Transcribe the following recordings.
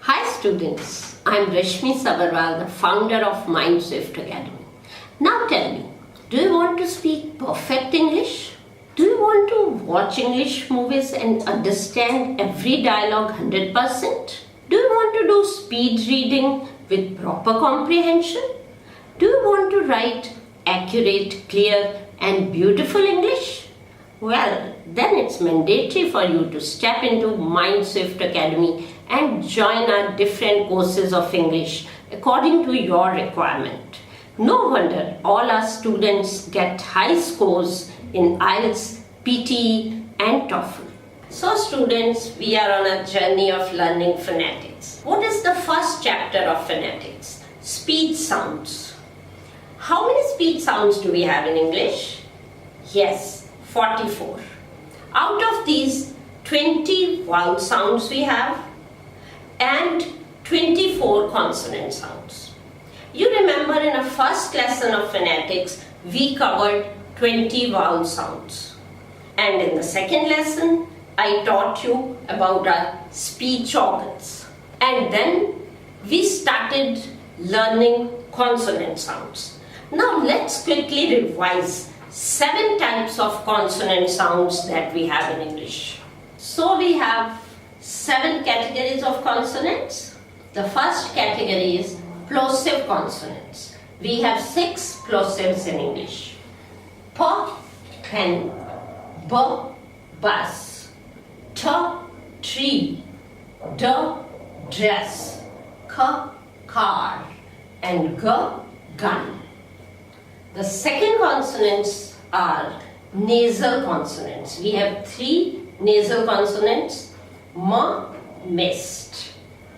Hi students, I am Rashmi Sabarwal, the founder of MindSwift Academy. Now tell me, do you want to speak perfect English? Do you want to watch English movies and understand every dialogue 100%? Do you want to do speed reading with proper comprehension? Do you want to write accurate, clear and beautiful English? Well, then it's mandatory for you to step into MindSwift Academy and join our different courses of English according to your requirement. No wonder all our students get high scores in IELTS, PTE and TOEFL. So students, we are on a journey of learning phonetics. What is the first chapter of phonetics? Speech sounds. How many speech sounds do we have in English? Yes, 44. Out of these, 20 vowel sounds we have and 24 consonant sounds. You remember in a first lesson of phonetics, we covered 20 vowel sounds. And in the second lesson, I taught you about our speech organs. And then we started learning consonant sounds. Now let's quickly revise 7 types of consonant sounds that we have in English. So we have 7 categories of consonants. The first category is plosive consonants. We have 6 plosives in English. P, pen, B, bus, T, tree, D, dress, K, car, and G, gun. The second consonants are nasal consonants. We have 3 nasal consonants. M, mist,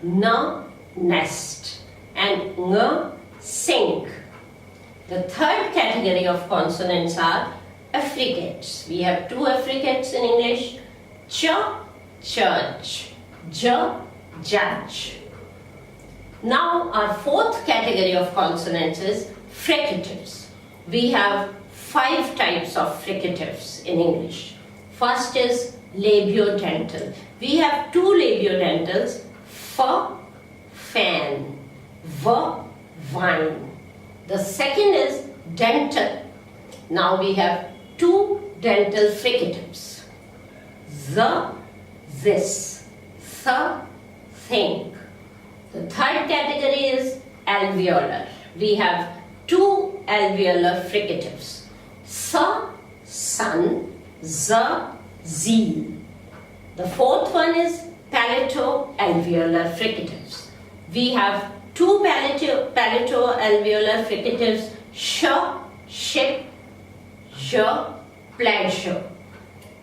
N, nest, and Ng, sink. The third category of consonants are affricates. We have 2 affricates in English. Ch, church, J, judge. Now our fourth category of consonants is fricatives. We have 5 types of fricatives in English. First is labiodental. We have 2 labiodentals, F, fan, V, vine. The second is dental. Now we have 2 dental fricatives, Z, this, Th, think. The third category is alveolar. We have 2 alveolar fricatives, S, sun, Z, zeal. The fourth one is palato-alveolar fricatives. We have 2 palato-alveolar fricatives, sh, ship, j, pleasure.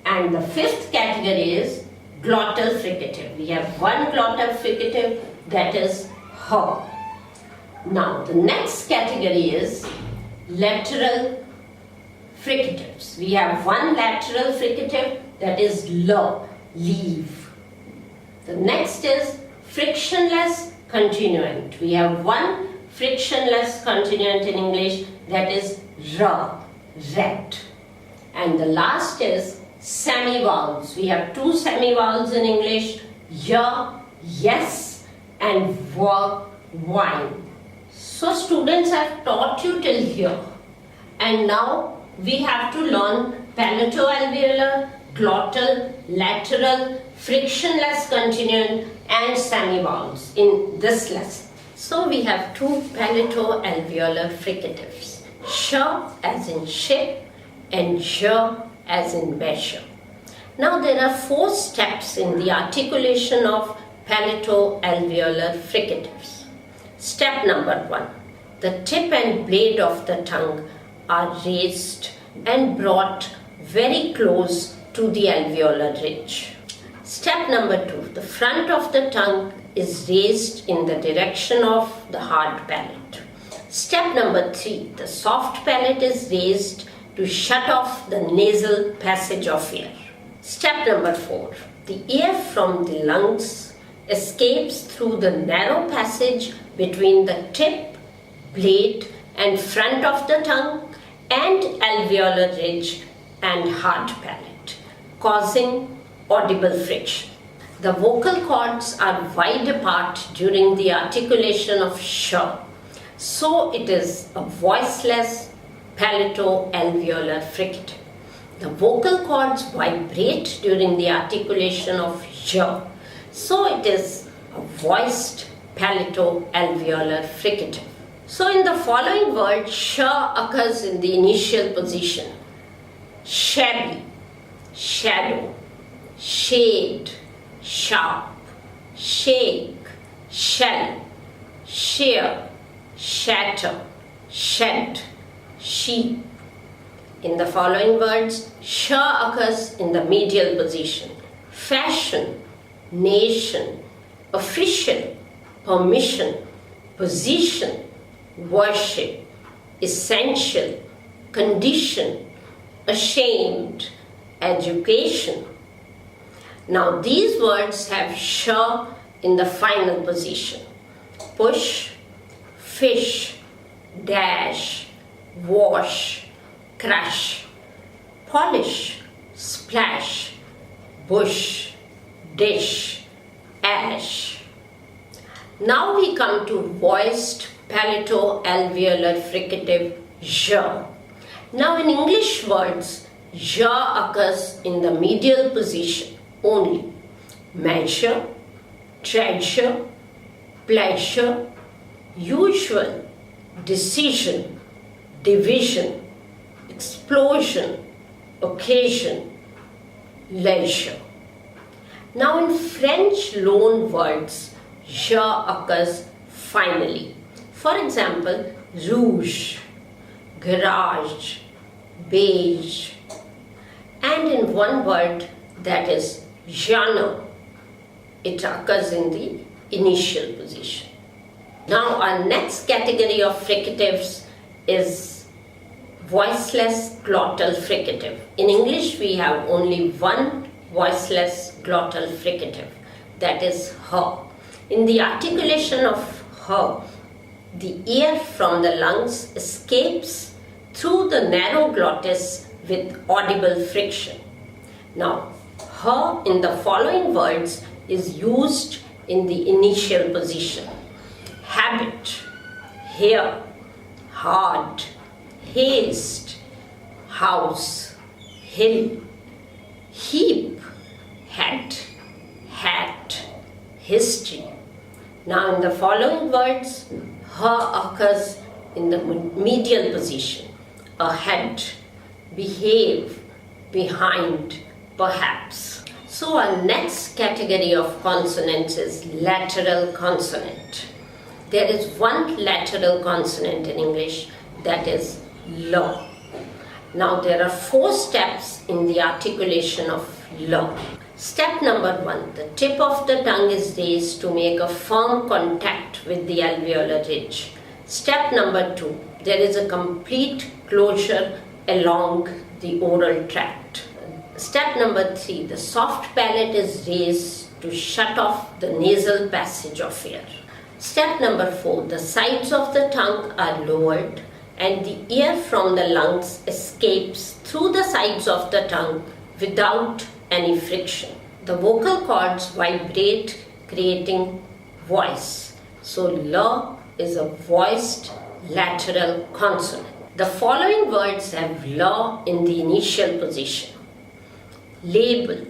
And the fifth category is glottal fricative. We have 1 glottal fricative, that is h. Now the next category is lateral fricatives. We have 1 lateral fricative, that is l, leave. The next is frictionless continuant. We have 1 frictionless continuant in English, that is r, ret. And the last is semivowels. We have 2 semivowels in English, y, yes, and v, wine. So students, I have taught you till here. And now we have to learn palato-alveolar, glottal, lateral, frictionless continuant and semivowels in this lesson. So we have 2 palato-alveolar fricatives, sh as in ship and j as in measure. Now there are 4 steps in the articulation of palato-alveolar fricatives. Step number 1. The tip and blade of the tongue are raised and brought very close to the alveolar ridge. Step number 2. The front of the tongue is raised in the direction of the hard palate. Step number 3. The soft palate is raised to shut off the nasal passage of air. Step number 4. The air from the lungs escapes through the narrow passage between the tip, blade and front of the tongue and alveolar ridge and hard palate, causing audible friction. The vocal cords are wide apart during the articulation of sh. So it is a voiceless palato-alveolar fricative. The vocal cords vibrate during the articulation of j. So it is a voiced palato-alveolar fricative. So in the following word, sh occurs in the initial position. Shabby, shadow, shade, sharp, shake, shell, shear, shatter, shed, sheep. In the following words, sh occurs in the medial position. Fashion, nation, official, permission, position, worship, essential, condition, ashamed, education. Now these words have sh in the final position. Push, fish, dash, wash, crush, polish, splash, bush, dish, ash. Now we come to voiced palato-alveolar fricative j. Now in English words, j occurs in the medial position only. Measure, treasure, pleasure, usual, decision, division, explosion, occasion, leisure. Now in French loan words, j occurs finally. For example, rouge, garage, beige. And in one word, that is genre, it occurs in the initial position. Now our next category of fricatives is voiceless glottal fricative. In English we have only one voiceless glottal fricative, that is h. In the articulation of h, the air from the lungs escapes through the narrow glottis with audible friction. Now h in the following words is used in the initial position. Habit, hair, hard, haste, house, hill, heap, hat, hat, history. Now in the following words, h occurs in the medial position. Ahead, behave, behind, perhaps. So our next category of consonants is lateral consonant. There is one lateral consonant in English, that is l. Now there are 4 steps in the articulation of l. Step number 1, the tip of the tongue is raised to make a firm contact with the alveolar ridge. Step number 2, there is a complete closure along the oral tract. Step number 3, the soft palate is raised to shut off the nasal passage of air. Step number 4, the sides of the tongue are lowered and the air from the lungs escapes through the sides of the tongue without any friction. The vocal cords vibrate, creating voice. So l is a voiced lateral consonant. The following words have l in the initial position. Label,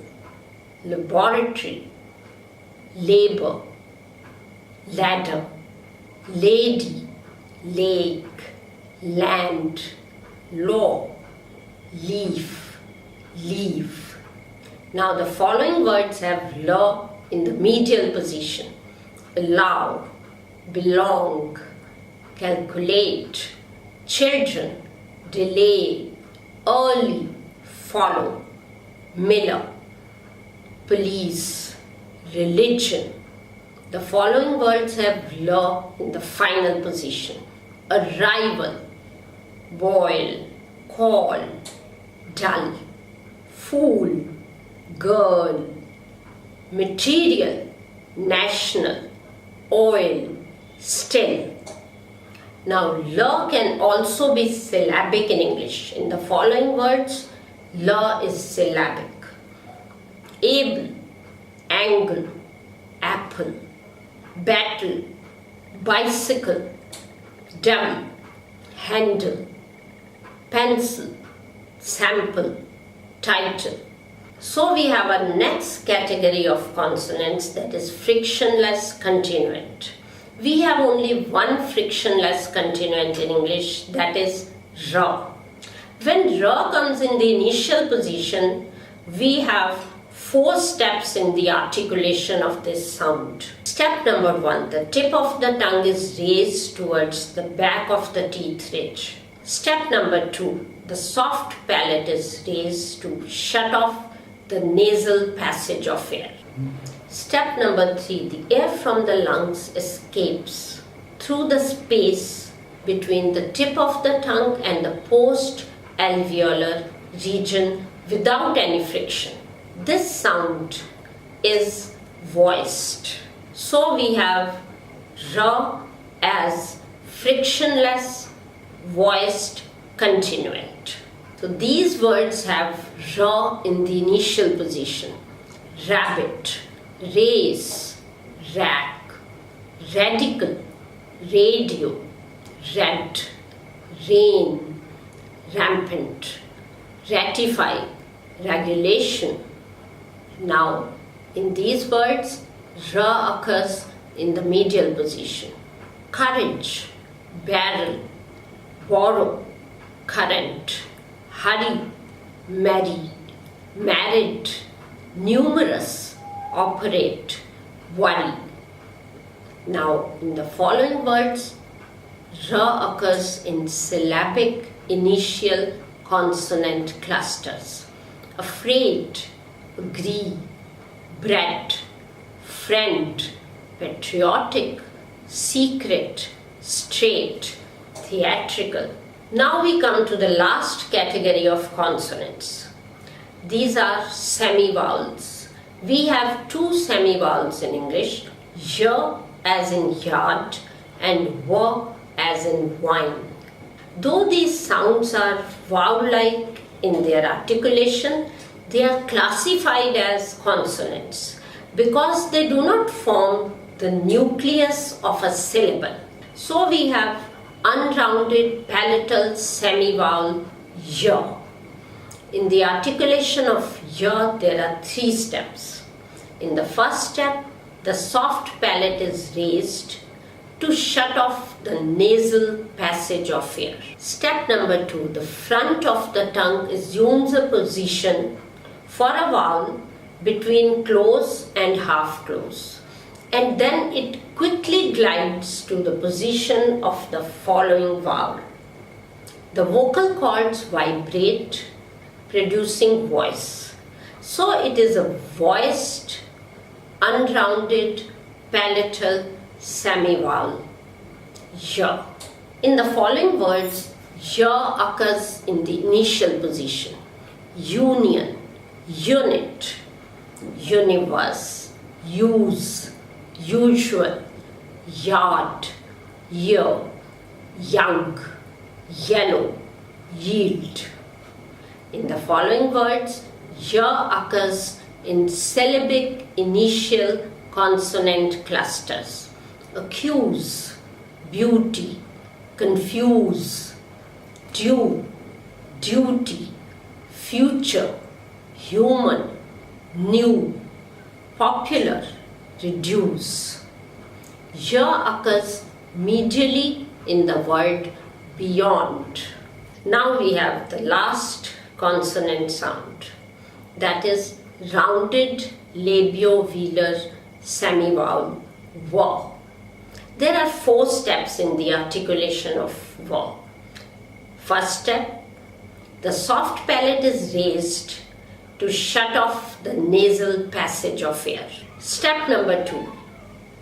laboratory, labor, ladder, lady, lake, land, law, leaf, leave. Now the following words have l in the medial position. Allow, belong, calculate, children, delay, early, follow, miller, police, religion. The following words have l in the final position. Arrival, boil, call, dull, fool, girl, material, national, oil, still. Now l can also be syllabic in English. In the following words, l is syllabic. Able, angle, apple, battle, bicycle, devil, handle, pencil, sample, title. So we have our next category of consonants, that is frictionless continuant. We have only one frictionless continuant in English, that is R. When R comes in the initial position, we have 4 steps in the articulation of this sound. Step number 1, the tip of the tongue is raised towards the back of the teeth ridge. Step number 2, the soft palate is raised to shut off the nasal passage of air. Step number 3, the air from the lungs escapes through the space between the tip of the tongue and the post-alveolar region without any friction. This sound is voiced. So we have R as frictionless, voiced continuant. So these words have R in the initial position. Rabbit, race, rack, radical, radio, red, rain, rampant, ratify, regulation. Now, in these words, R occurs in the medial position. Courage, barrel, borrow, current, hurry, marry, married, numerous, operate, worry. Now, in the following words, R occurs in syllabic initial consonant clusters. Afraid, agree, bread, friend, patriotic, secret, straight, theatrical. Now we come to the last category of consonants. These are semivowels. We have 2 semivowels in English, Y as in yard and W as in wine. Though these sounds are vowel-like in their articulation, they are classified as consonants because they do not form the nucleus of a syllable. So we have unrounded palatal semivowel Y. In the articulation of Y, there are 3 steps. In the first step, the soft palate is raised to shut off the nasal passage of air. Step number 2, the front of the tongue assumes a position for a vowel between close and half close, and then it quickly glides to the position of the following vowel. The vocal cords vibrate, producing voice. So it is a voiced, unrounded, palatal semivowel Y. In the following words, Y occurs in the initial position. Union, unit, universe, use, usual, yard, year, young, yellow, yield. In the following words, Y occurs in syllabic initial consonant clusters. Accuse, beauty, confuse, due, duty, future, human, new, popular, reduce. Y occurs medially in the word beyond. Now we have the last consonant sound, that is rounded labiovelar semivowel W. There are 4 steps in the articulation of W. First step, the soft palate is raised to shut off the nasal passage of air. Step number 2,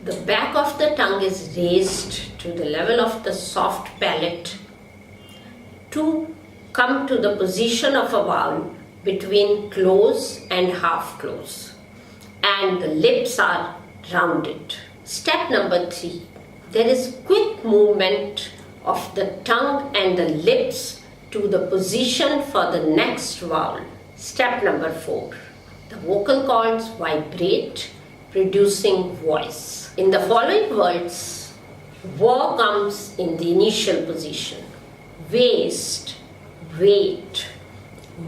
the back of the tongue is raised to the level of the soft palate to come to the position of a vowel between close and half close, and the lips are rounded. Step number 3, there is quick movement of the tongue and the lips to the position for the next vowel. Step number 4, the vocal cords vibrate producing voice. In the following words, V comes in the initial position. Waste, wait,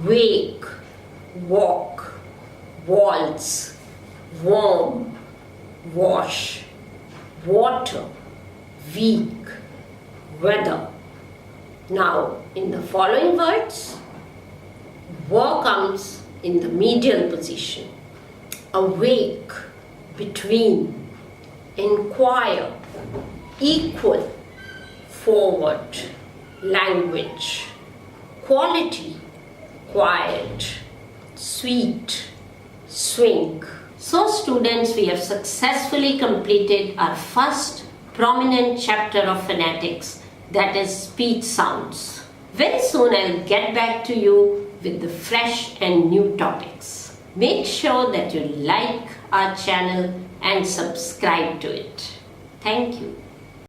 wake, walk, waltz, warm, wash, water, week, weather. Now, in the following words, V comes in the medial position. Awake, between, inquire, equal, forward, language, quality, quiet, sweet, swing. So students, we have successfully completed our first prominent chapter of phonetics, that is speech sounds. Very soon I'll get back to you with the fresh and new topics. Make sure that you like our channel and subscribe to it. Thank you.